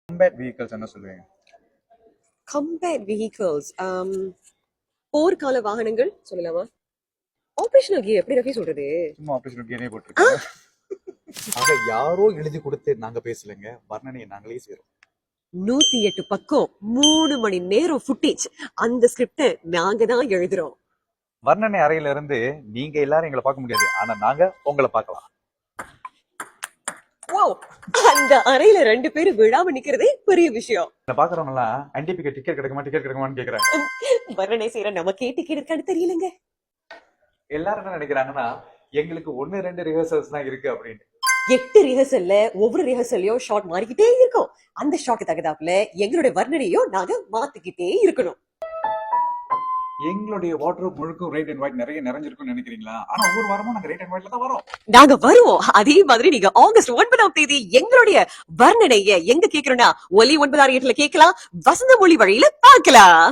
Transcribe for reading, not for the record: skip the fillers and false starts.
கம்பேட் vehicles என்ன சொல்லுவீங்க? கம்பேட் vehicles போர்க்கால வாகனங்கள் சொல்லலாமா? ஆபரேஷனல் கியர் எப்படி ரஃபி சொல்றது? சும்மா ஆபரேஷனல் கியரே போட்டுருக்கேன். ஆக யாரோ எழுதி கொடுத்து நாங்க பேசலங்க, வர்ணனையை நாங்களே செய்றோம். 108 பக்கம் 3 மணி நேரம் ஃபுட்டேஜ், அந்த ஸ்கிரிப்ட நாங்க தான் எழுதுறோம். வர்ணனை அறையில இருந்து நீங்க எல்லாரும் எங்களை பார்க்க முடியாது, ஆனா நாங்க உங்களை பார்க்கலாம். அந்த அறையில 2 பேரும் விழாம நிக்கிறதே பெரிய விஷயம். இதை பாக்குறவங்க எல்லாம் NTP டிக்கெட் கிடைக்குமான்னு கேக்குறாங்க. வர்ணனை செய்யற நமக்கே டிக்கெட் இருக்கான்னு தெரியலங்க. எல்லாரும் என்ன நினைக்கிறாங்கன்னா எங்களுக்கு 1-2 ரிஹர்சல்ஸ் தான் இருக்கு அப்படின்னு. 8 ரிஹர்சல்ல ஒவ்வொரு ரிஹர்சல்லையும் ஷார்ட் மாறிக்கிட்டே இருக்கும். அந்த ஷார்ட் தகுதாப்புல எங்களுடைய வர்ணனையும் நாங்க மாத்திக்கிட்டே இருக்கணும். எங்களுடைய வார்ட்ரோப் முழுக்கும் ரெட் அண்ட் ஒயிட் நிறைய நிறைஞ்சிருக்கும்னு நினைக்கிறீங்களா? ஆனா ஒவ்வொரு வாரமும் நாங்க ரெட் அண்ட் ஒயிட்ல தான் வரோம். நாங்க வருவோம். அதே மாதிரி நீங்க ஆகஸ்ட் 9ஆம் தேதி எங்களுடைய வர்ணனைய எங்க கேட்கிறோம்னா ஒலி 968ல கேட்கலாம், வசந்த மொழி வழியில பார்க்கலாம்.